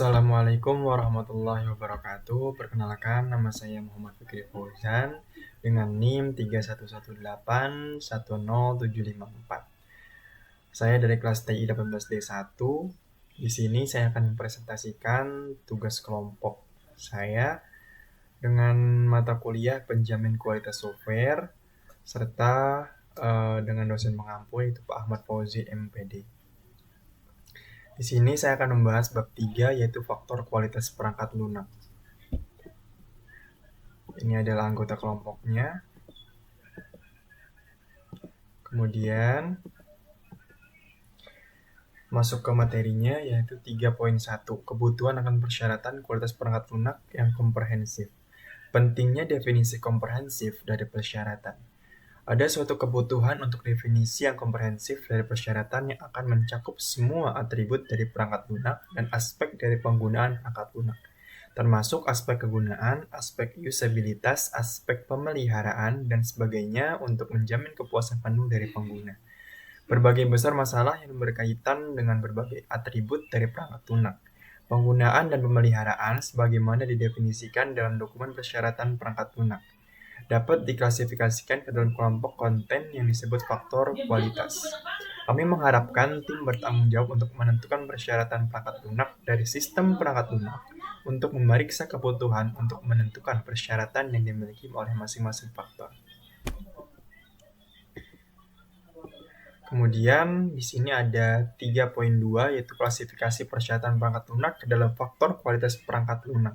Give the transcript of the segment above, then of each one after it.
Assalamualaikum warahmatullahi wabarakatuh. Perkenalkan, nama saya Muhammad Fikri Fauzan dengan NIM 3118100754. Saya dari kelas TI 18D1. Di sini saya akan mempresentasikan tugas kelompok saya dengan mata kuliah penjamin kualitas software serta dengan dosen pengampu yaitu Pak Ahmad Fauzi MPD. Di sini saya akan membahas bab 3 yaitu faktor kualitas perangkat lunak. Ini adalah anggota kelompoknya. Kemudian masuk ke materinya yaitu 3.1 kebutuhan akan persyaratan kualitas perangkat lunak yang komprehensif. Pentingnya definisi komprehensif dari persyaratan. Ada suatu kebutuhan untuk definisi yang komprehensif dari persyaratan yang akan mencakup semua atribut dari perangkat lunak dan aspek dari penggunaan perangkat lunak, termasuk aspek kegunaan, aspek usabilitas, aspek pemeliharaan, dan sebagainya untuk menjamin kepuasan penuh dari pengguna. Berbagai besar masalah yang berkaitan dengan berbagai atribut dari perangkat lunak. Penggunaan dan pemeliharaan sebagaimana didefinisikan dalam dokumen persyaratan perangkat lunak dapat diklasifikasikan ke dalam kelompok konten yang disebut faktor kualitas. Kami mengharapkan tim bertanggung jawab untuk menentukan persyaratan perangkat lunak dari sistem perangkat lunak untuk memeriksa kebutuhan untuk menentukan persyaratan yang dimiliki oleh masing-masing faktor. Kemudian di sini ada 3.2 yaitu klasifikasi persyaratan perangkat lunak ke dalam faktor kualitas perangkat lunak.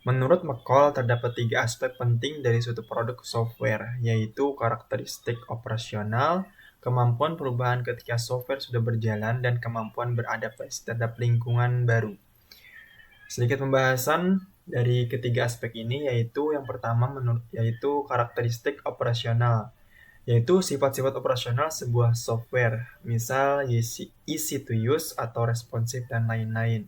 Menurut McCall, terdapat 3 aspek penting dari suatu produk software, yaitu karakteristik operasional, kemampuan perubahan ketika software sudah berjalan, dan kemampuan beradaptasi terhadap lingkungan baru. Sedikit pembahasan dari ketiga aspek ini, yaitu yang pertama yaitu karakteristik operasional, yaitu sifat-sifat operasional sebuah software, misal easy to use atau responsive dan lain-lain.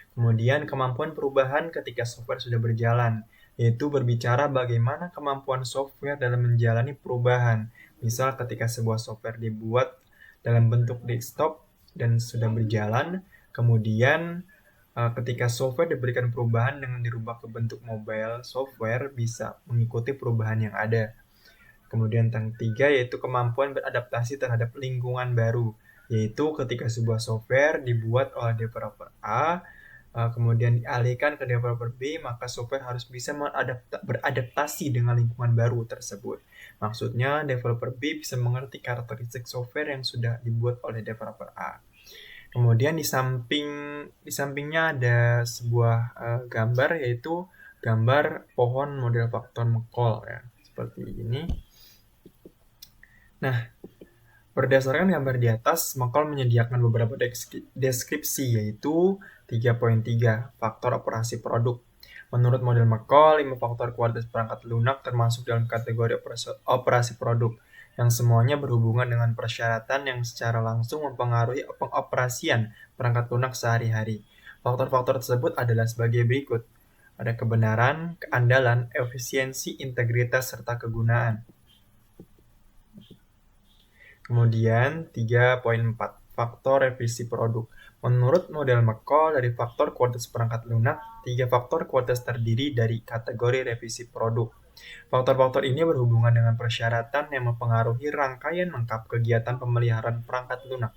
Kemudian kemampuan perubahan ketika software sudah berjalan, yaitu berbicara bagaimana kemampuan software dalam menjalani perubahan. Misal ketika sebuah software dibuat dalam bentuk desktop dan sudah berjalan, kemudian ketika software diberikan perubahan dengan dirubah ke bentuk mobile, software bisa mengikuti perubahan yang ada. Kemudian yang ketiga yaitu kemampuan beradaptasi terhadap lingkungan baru, yaitu ketika sebuah software dibuat oleh developer A, kemudian dialihkan ke developer B, maka software harus bisa beradaptasi dengan lingkungan baru tersebut. Maksudnya, developer B bisa mengerti karakteristik software yang sudah dibuat oleh developer A. Kemudian di sampingnya ada sebuah gambar, yaitu gambar pohon model faktor McCall ya, seperti ini. Nah, berdasarkan gambar di atas, McCall menyediakan beberapa deskripsi, yaitu 3.3 faktor operasi produk. Menurut model McCall, 5 faktor kualitas perangkat lunak termasuk dalam kategori operasi produk, yang semuanya berhubungan dengan persyaratan yang secara langsung mempengaruhi pengoperasian perangkat lunak sehari-hari. Faktor-faktor tersebut adalah sebagai berikut. Ada kebenaran, keandalan, efisiensi, integritas, serta kegunaan. Kemudian 3.4 faktor revisi produk. Menurut model McCall, dari faktor kualitas perangkat lunak, 3 faktor kualitas terdiri dari kategori revisi produk. Faktor-faktor ini berhubungan dengan persyaratan yang mempengaruhi rangkaian lengkap kegiatan pemeliharaan perangkat lunak.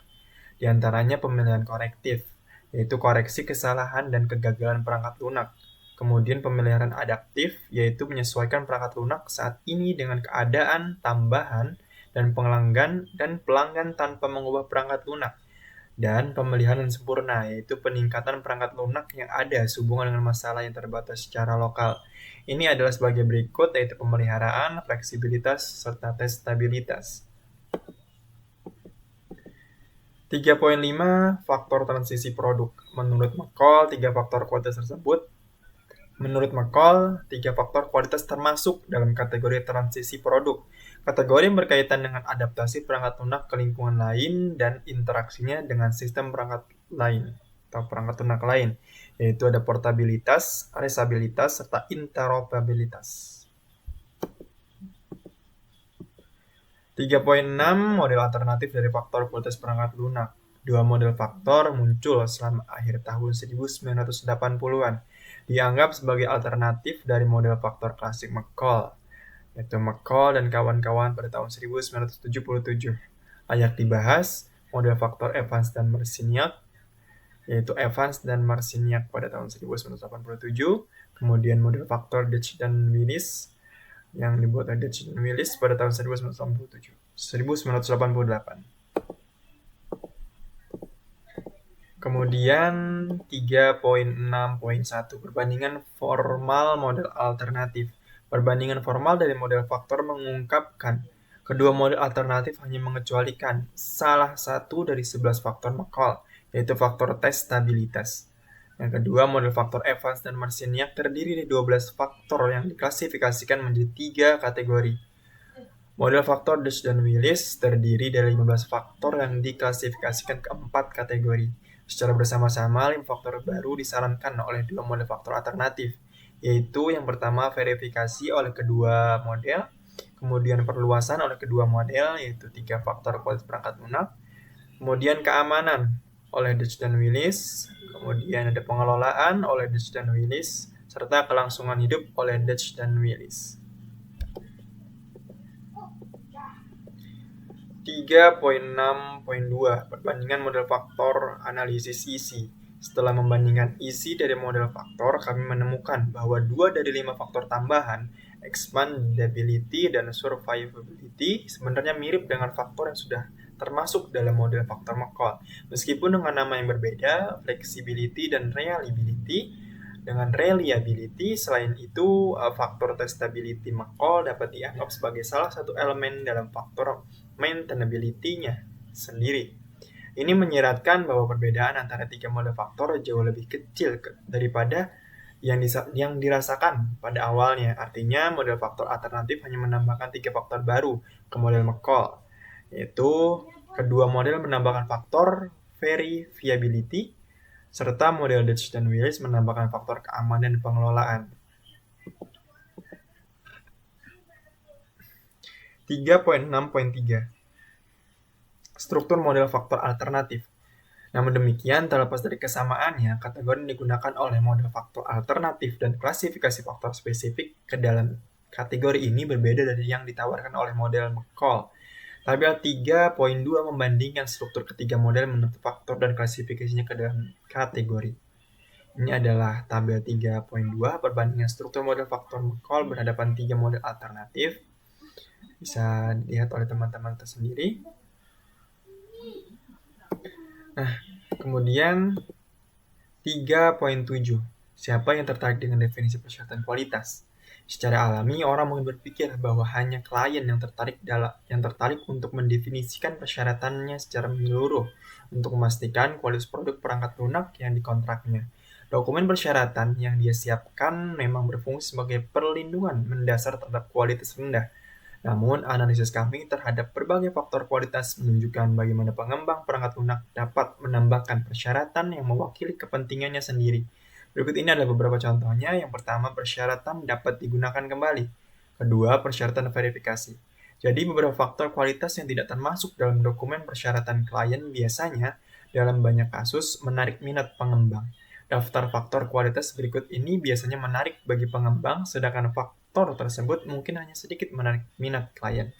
Di antaranya pemilihan korektif, yaitu koreksi kesalahan dan kegagalan perangkat lunak. Kemudian pemeliharaan adaptif, yaitu menyesuaikan perangkat lunak saat ini dengan keadaan tambahan dan pelanggan tanpa mengubah perangkat lunak. Dan pemeliharaan sempurna, yaitu peningkatan perangkat lunak yang ada sehubungan dengan masalah yang terbatas secara lokal. Ini adalah sebagai berikut, yaitu pemeliharaan, fleksibilitas, serta tes stabilitas. 3.5 faktor transisi produk. Menurut McCall, 3 faktor kualitas tersebut termasuk dalam kategori transisi produk. Kategori yang berkaitan dengan adaptasi perangkat lunak ke lingkungan lain dan interaksinya dengan sistem perangkat lain atau perangkat lunak lain, yaitu ada portabilitas, resabilitas, serta interoperabilitas. 3.6 model alternatif dari faktor kualitas perangkat lunak. Dua model faktor muncul selama akhir tahun 1980-an, dianggap sebagai alternatif dari model faktor klasik McCall, yaitu McCall dan kawan-kawan pada tahun 1977. Layak dibahas, model faktor Evans dan Marciniak, yaitu Evans dan Marciniak pada tahun 1987, kemudian model faktor Deutsch dan Willis yang dibuat oleh Deutsch dan Willis pada tahun 1988. Kemudian 3.6.1 perbandingan formal model alternatif. Perbandingan formal dari model faktor mengungkapkan kedua model alternatif hanya mengecualikan salah satu dari 11 faktor McCall, yaitu faktor tes stabilitas. Yang kedua, model faktor Evans dan Marciniak terdiri dari 12 faktor yang diklasifikasikan menjadi 3 kategori. Model faktor Deutsch dan Willis terdiri dari 15 faktor yang diklasifikasikan ke 4 kategori. Secara bersama-sama, 5 faktor baru disarankan oleh 2 model faktor alternatif, yaitu yang pertama verifikasi oleh kedua model, kemudian perluasan oleh kedua model, yaitu 3 faktor kualitas perangkat lunak, kemudian keamanan oleh Deutsch dan Willis, kemudian ada pengelolaan oleh Deutsch dan Willis, serta kelangsungan hidup oleh Deutsch dan Willis. 3.6.2 perbandingan model faktor analisis isi. Setelah membandingkan isi dari model faktor, kami menemukan bahwa 2 dari 5 faktor tambahan, expandability dan survivability, sebenarnya mirip dengan faktor yang sudah termasuk dalam model faktor McCall. Meskipun dengan nama yang berbeda, flexibility dan reliability. Dengan reliability, selain itu, faktor testability McCall dapat dianggap sebagai salah satu elemen dalam faktor maintainability-nya sendiri. Ini menyiratkan bahwa perbedaan antara 3 model faktor jauh lebih kecil daripada yang dirasakan pada awalnya. Artinya, model faktor alternatif hanya menambahkan 3 faktor baru ke model McCall, yaitu kedua model menambahkan faktor verifiability, serta model Deutsch dan Willis menambahkan faktor keamanan dan pengelolaan. 3.6.3 struktur model faktor alternatif. Namun demikian, terlepas dari kesamaannya, kategori yang digunakan oleh model faktor alternatif dan klasifikasi faktor spesifik ke dalam kategori ini berbeda dari yang ditawarkan oleh model McCall. Tabel 3.2 membandingkan struktur ketiga model menurut faktor dan klasifikasinya ke dalam kategori. Ini adalah tabel 3.2 perbandingan struktur model faktor McCall berhadapan 3 model alternatif. Bisa dilihat oleh teman-teman tersendiri. Nah, kemudian 3.7. Siapa yang tertarik dengan definisi persyaratan kualitas? Secara alami, orang mungkin berpikir bahwa hanya klien yang tertarik untuk mendefinisikan persyaratannya secara menyeluruh untuk memastikan kualitas produk perangkat lunak yang dikontraknya. Dokumen persyaratan yang dia siapkan memang berfungsi sebagai perlindungan mendasar terhadap kualitas rendah. Namun, analisis kami terhadap berbagai faktor kualitas menunjukkan bagaimana pengembang perangkat lunak dapat menambahkan persyaratan yang mewakili kepentingannya sendiri. Berikut ini adalah beberapa contohnya. Yang pertama, persyaratan dapat digunakan kembali. Kedua, persyaratan verifikasi. Jadi, beberapa faktor kualitas yang tidak termasuk dalam dokumen persyaratan klien biasanya, dalam banyak kasus, menarik minat pengembang. Daftar faktor kualitas berikut ini biasanya menarik bagi pengembang, sedangkan faktor tersebut mungkin hanya sedikit menarik minat klien.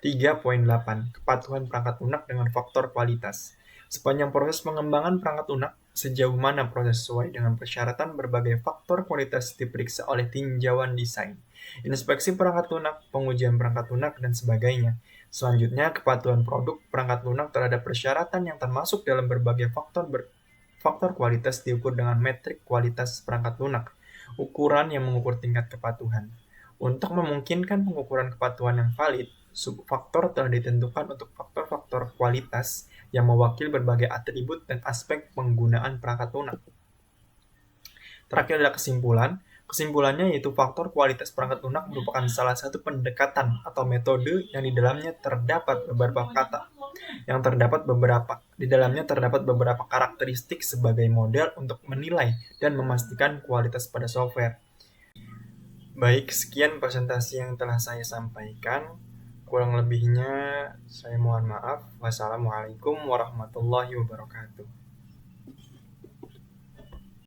3.8 Kepatuhan perangkat lunak dengan faktor kualitas. Sepanjang proses pengembangan perangkat lunak, sejauh mana proses sesuai dengan persyaratan berbagai faktor kualitas diperiksa oleh tinjauan desain, inspeksi perangkat lunak, pengujian perangkat lunak, dan sebagainya. Selanjutnya, kepatuhan produk perangkat lunak terhadap persyaratan yang termasuk dalam berbagai faktor kualitas diukur dengan metrik kualitas perangkat lunak, ukuran yang mengukur tingkat kepatuhan. Untuk memungkinkan pengukuran kepatuhan yang valid, subfaktor telah ditentukan untuk faktor-faktor kualitas yang mewakili berbagai atribut dan aspek penggunaan perangkat lunak. Terakhir adalah kesimpulan. Kesimpulannya yaitu faktor kualitas perangkat lunak merupakan salah satu pendekatan atau metode yang di dalamnya terdapat beberapa karakteristik sebagai model untuk menilai dan memastikan kualitas pada software. Baik, sekian presentasi yang telah saya sampaikan. Kurang lebihnya saya mohon maaf. Wassalamualaikum warahmatullahi wabarakatuh.